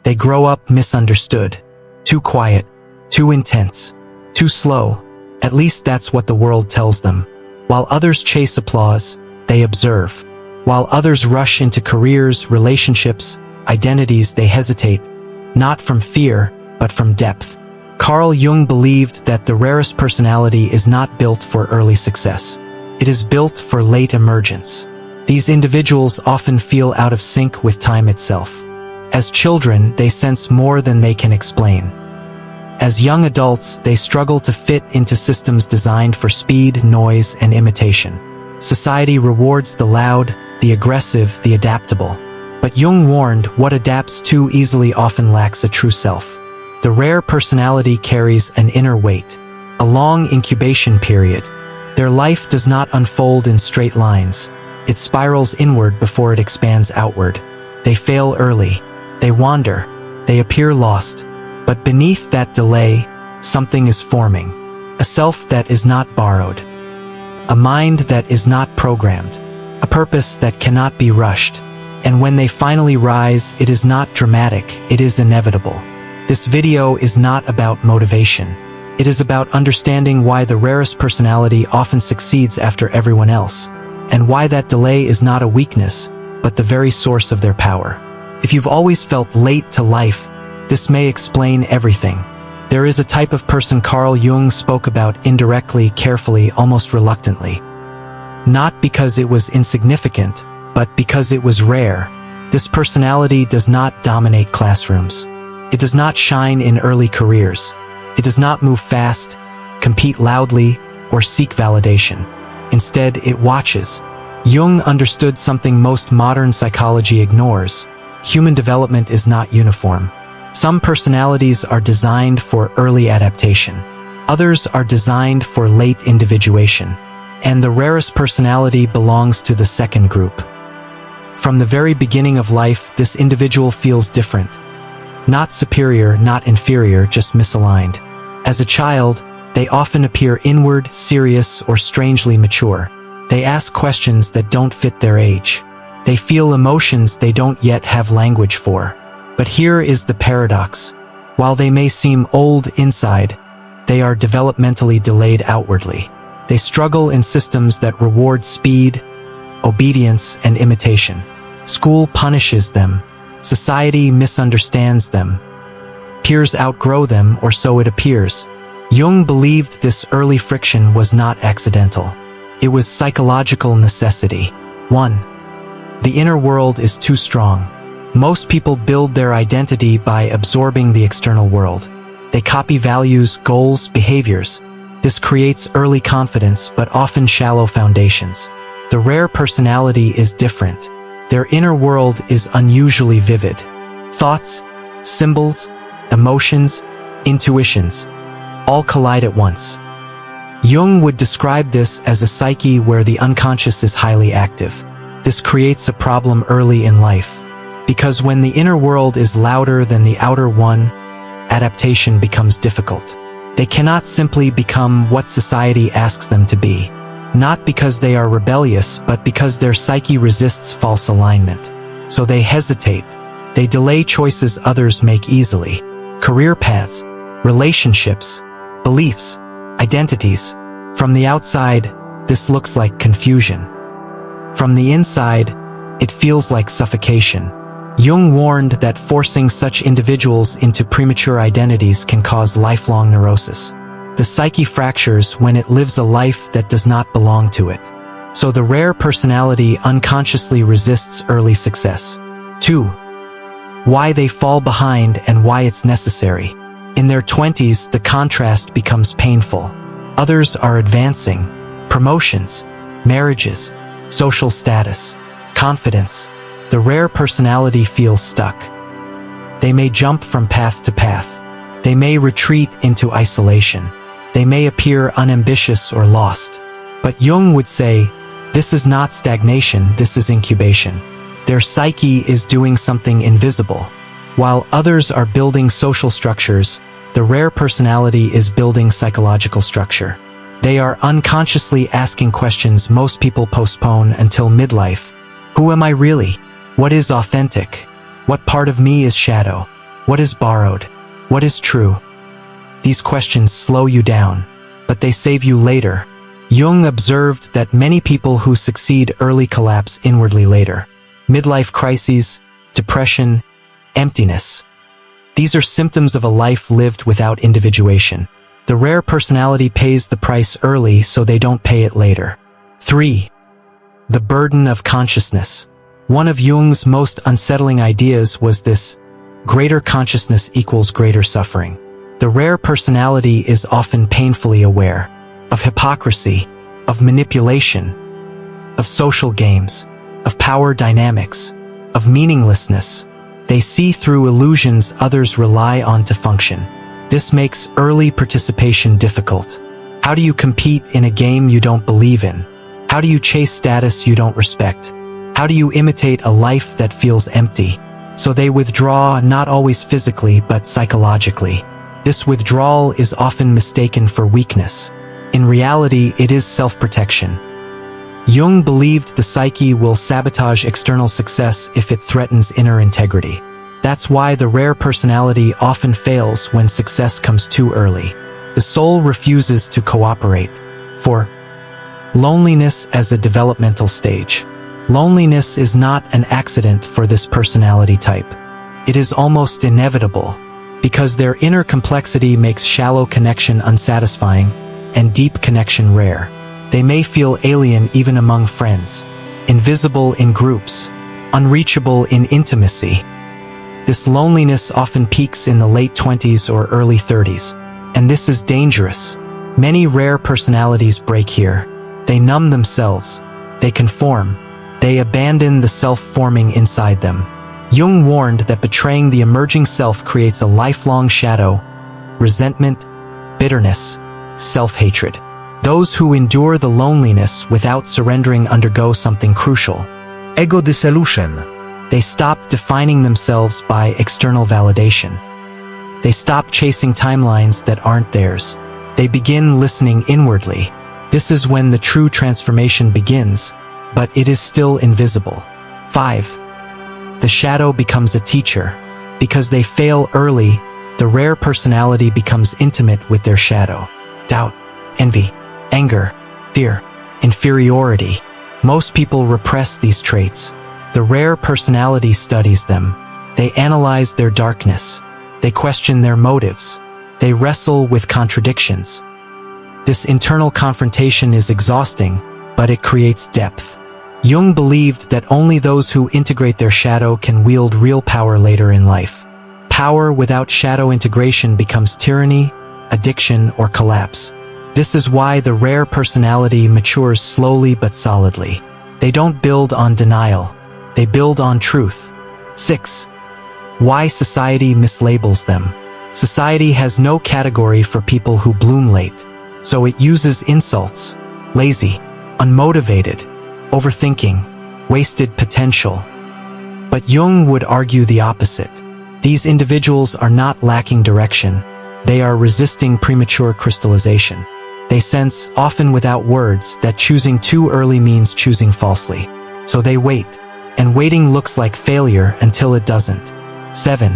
They grow up misunderstood. Too quiet, too intense, too slow. At least that's what the world tells them. While others chase applause, they observe. While others rush into careers, relationships, identities, they hesitate, not from fear, but from depth. Carl Jung believed that the rarest personality is not built for early success. It is built for late emergence. These individuals often feel out of sync with time itself. As children, they sense more than they can explain. As young adults, they struggle to fit into systems designed for speed, noise, and imitation. Society rewards the loud, the aggressive, the adaptable. But Jung warned, what adapts too easily often lacks a true self. The rare personality carries an inner weight, a long incubation period. Their life does not unfold in straight lines. It spirals inward before it expands outward. They fail early. They wander. They appear lost. But beneath that delay, something is forming. A self that is not borrowed. A mind that is not programmed. A purpose that cannot be rushed. And when they finally rise, it is not dramatic, it is inevitable. This video is not about motivation. It is about understanding why the rarest personality often succeeds after everyone else, and why that delay is not a weakness, but the very source of their power. If you've always felt late to life, this may explain everything. There is a type of person Carl Jung spoke about indirectly, carefully, almost reluctantly. Not because it was insignificant, but because it was rare. This personality does not dominate classrooms. It does not shine in early careers. It does not move fast, compete loudly, or seek validation. Instead, it watches. Jung understood something most modern psychology ignores. Human development is not uniform. Some personalities are designed for early adaptation. Others are designed for late individuation. And the rarest personality belongs to the second group. From the very beginning of life, this individual feels different. Not superior, not inferior, just misaligned. As a child, they often appear inward, serious, or strangely mature. They ask questions that don't fit their age. They feel emotions they don't yet have language for. But here is the paradox. While they may seem old inside, they are developmentally delayed outwardly. They struggle in systems that reward speed, obedience, and imitation. School punishes them. Society misunderstands them. Peers outgrow them, or so it appears. Jung believed this early friction was not accidental. It was psychological necessity. 1. The inner world is too strong. Most people build their identity by absorbing the external world. They copy values, goals, behaviors. This creates early confidence, but often shallow foundations. The rare personality is different. Their inner world is unusually vivid. Thoughts, symbols, emotions, intuitions, all collide at once. Jung would describe this as a psyche where the unconscious is highly active. This creates a problem early in life, because when the inner world is louder than the outer one, adaptation becomes difficult. They cannot simply become what society asks them to be. Not because they are rebellious, but because their psyche resists false alignment. So they hesitate. They delay choices others make easily. Career paths, relationships, beliefs, identities. From the outside, this looks like confusion. From the inside, it feels like suffocation. Jung warned that forcing such individuals into premature identities can cause lifelong neurosis. The psyche fractures when it lives a life that does not belong to it. So the rare personality unconsciously resists early success. 2. Why they fall behind and why it's necessary. In their 20s, the contrast becomes painful. Others are advancing. Promotions, marriages, social status, confidence. The rare personality feels stuck. They may jump from path to path. They may retreat into isolation. They may appear unambitious or lost. But Jung would say, this is not stagnation, this is incubation. Their psyche is doing something invisible. While others are building social structures, the rare personality is building psychological structure. They are unconsciously asking questions most people postpone until midlife. Who am I really? What is authentic? What part of me is shadow? What is borrowed? What is true? These questions slow you down, but they save you later. Jung observed that many people who succeed early collapse inwardly later. Midlife crises, depression, emptiness. These are symptoms of a life lived without individuation. The rare personality pays the price early so they don't pay it later. 3. The burden of consciousness. One of Jung's most unsettling ideas was this: greater consciousness equals greater suffering. The rare personality is often painfully aware of hypocrisy, of manipulation, of social games, of power dynamics, of meaninglessness. They see through illusions others rely on to function. This makes early participation difficult. How do you compete in a game you don't believe in? How do you chase status you don't respect? How do you imitate a life that feels empty? So they withdraw, not always physically but psychologically. This withdrawal is often mistaken for weakness. In reality, it is self-protection. Jung believed the psyche will sabotage external success if it threatens inner integrity. That's why the rare personality often fails when success comes too early. The soul refuses to cooperate. 4. Loneliness as a developmental stage. Loneliness is not an accident for this personality type. It is almost inevitable, because their inner complexity makes shallow connection unsatisfying and deep connection rare. They may feel alien even among friends, invisible in groups, unreachable in intimacy. This loneliness often peaks in the late 20s or early 30s, and this is dangerous. Many rare personalities break here. They numb themselves, they conform, they abandon the self forming inside them. Jung warned that betraying the emerging self creates a lifelong shadow, resentment, bitterness, self-hatred. Those who endure the loneliness without surrendering undergo something crucial: ego dissolution. They stop defining themselves by external validation. They stop chasing timelines that aren't theirs. They begin listening inwardly. This is when the true transformation begins, but it is still invisible. 5. The shadow becomes a teacher. Because they fail early, the rare personality becomes intimate with their shadow. Doubt, envy, anger, fear, inferiority. Most people repress these traits. The rare personality studies them. They analyze their darkness. They question their motives. They wrestle with contradictions. This internal confrontation is exhausting, but it creates depth. Jung believed that only those who integrate their shadow can wield real power later in life. Power without shadow integration becomes tyranny, addiction, or collapse. This is why the rare personality matures slowly but solidly. They don't build on denial. They build on truth. 6. Why society mislabels them. Society has no category for people who bloom late, so it uses insults: lazy, unmotivated, overthinking, wasted potential. But Jung would argue the opposite. These individuals are not lacking direction. They are resisting premature crystallization. They sense, often without words, that choosing too early means choosing falsely. So they wait, and waiting looks like failure until it doesn't. 7.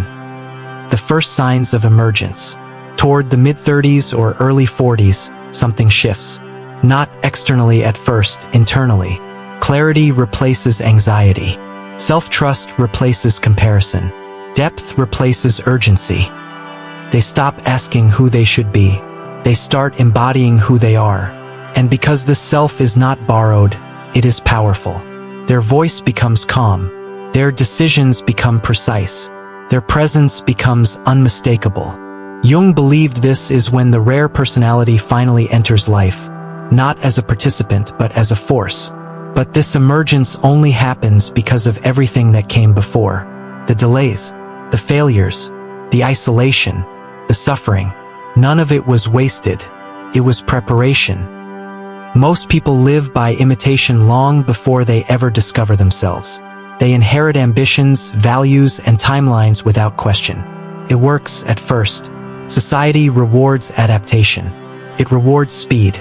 The first signs of emergence. Toward the mid-30s or early 40s, something shifts. Not externally at first, internally. Clarity replaces anxiety. Self-trust replaces comparison. Depth replaces urgency. They stop asking who they should be. They start embodying who they are. And because this self is not borrowed, it is powerful. Their voice becomes calm. Their decisions become precise. Their presence becomes unmistakable. Jung believed this is when the rare personality finally enters life, not as a participant but as a force. But this emergence only happens because of everything that came before. The delays, the failures, the isolation, the suffering. None of it was wasted. It was preparation. Most people live by imitation long before they ever discover themselves. They inherit ambitions, values, and timelines without question. It works at first. Society rewards adaptation. It rewards speed.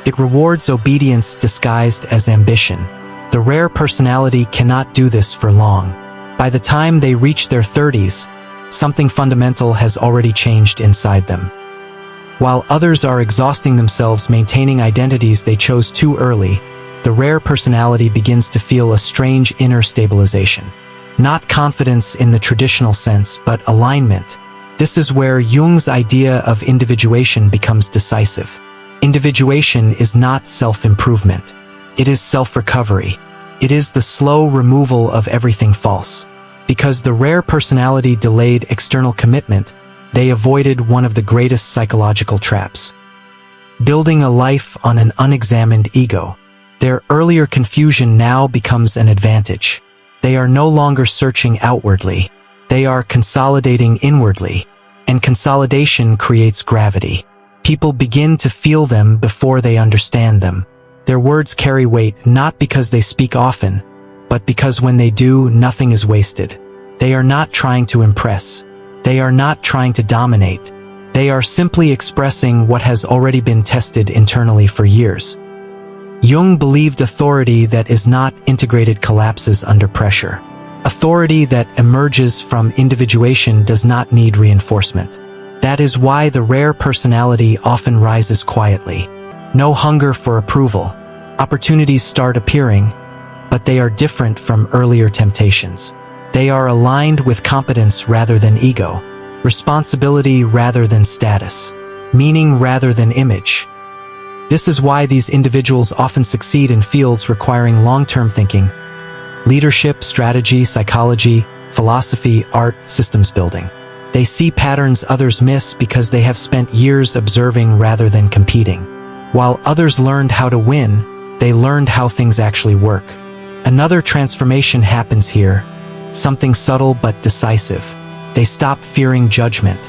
It rewards obedience disguised as ambition. The rare personality cannot do this for long. By the time they reach their 30s, something fundamental has already changed inside them. While others are exhausting themselves maintaining identities they chose too early, the rare personality begins to feel a strange inner stabilization. Not confidence in the traditional sense, but alignment. This is where Jung's idea of individuation becomes decisive. Individuation is not self-improvement. It is self-recovery. It is the slow removal of everything false. Because the rare personality delayed external commitment, they avoided one of the greatest psychological traps. Building a life on an unexamined ego. Their earlier confusion now becomes an advantage. They are no longer searching outwardly. They are consolidating inwardly. And consolidation creates gravity. People begin to feel them before they understand them. Their words carry weight not because they speak often, but because when they do, nothing is wasted. They are not trying to impress. They are not trying to dominate. They are simply expressing what has already been tested internally for years. Jung believed authority that is not integrated collapses under pressure. Authority that emerges from individuation does not need reinforcement. That is why the rare personality often rises quietly. No hunger for approval. Opportunities start appearing, but they are different from earlier temptations. They are aligned with competence rather than ego, responsibility rather than status, meaning rather than image. This is why these individuals often succeed in fields requiring long-term thinking: leadership, strategy, psychology, philosophy, art, systems building. They see patterns others miss because they have spent years observing rather than competing. While others learned how to win, they learned how things actually work. Another transformation happens here, something subtle but decisive. They stop fearing judgment,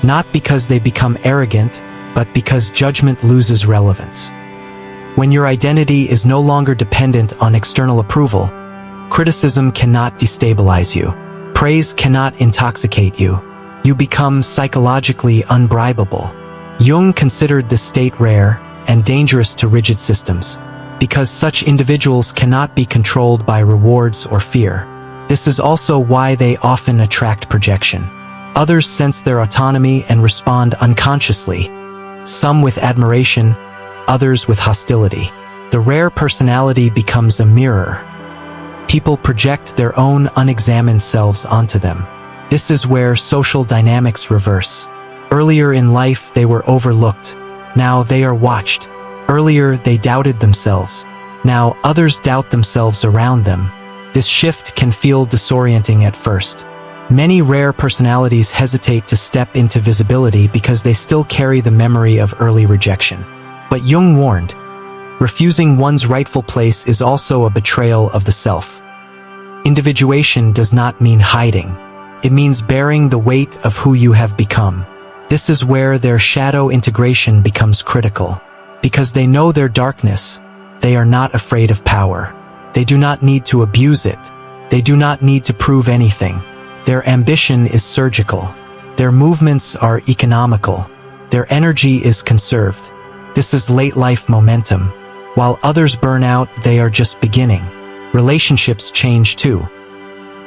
not because they become arrogant, but because judgment loses relevance. When your identity is no longer dependent on external approval, criticism cannot destabilize you. Praise cannot intoxicate you. You become psychologically unbribable. Jung considered this state rare and dangerous to rigid systems, because such individuals cannot be controlled by rewards or fear. This is also why they often attract projection. Others sense their autonomy and respond unconsciously, some with admiration, others with hostility. The rare personality becomes a mirror. People project their own unexamined selves onto them. This is where social dynamics reverse. Earlier in life they were overlooked. Now they are watched. Earlier they doubted themselves. Now others doubt themselves around them. This shift can feel disorienting at first. Many rare personalities hesitate to step into visibility because they still carry the memory of early rejection. But Jung warned, refusing one's rightful place is also a betrayal of the self. Individuation does not mean hiding. It means bearing the weight of who you have become. This is where their shadow integration becomes critical. Because they know their darkness, they are not afraid of power. They do not need to abuse it. They do not need to prove anything. Their ambition is surgical. Their movements are economical. Their energy is conserved. This is late-life momentum. While others burn out, they are just beginning. Relationships change too.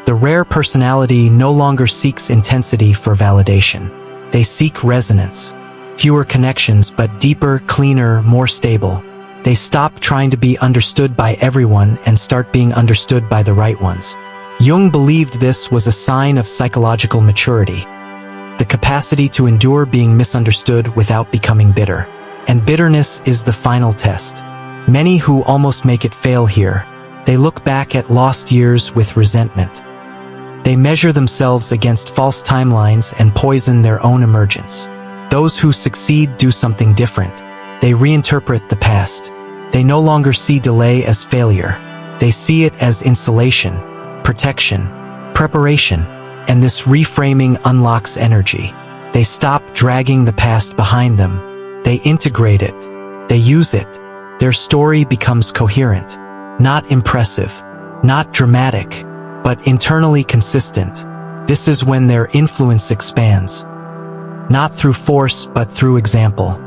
The rare personality no longer seeks intensity for validation. They seek resonance. Fewer connections, but deeper, cleaner, more stable. They stop trying to be understood by everyone and start being understood by the right ones. Jung believed this was a sign of psychological maturity. The capacity to endure being misunderstood without becoming bitter. And bitterness is the final test. Many who almost make it fail here. They look back at lost years with resentment. They measure themselves against false timelines and poison their own emergence. Those who succeed do something different. They reinterpret the past. They no longer see delay as failure. They see it as insulation, protection, preparation, and this reframing unlocks energy. They stop dragging the past behind them. They integrate it. They use it. Their story becomes coherent, not impressive, not dramatic, but internally consistent. This is when their influence expands, not through force but through example.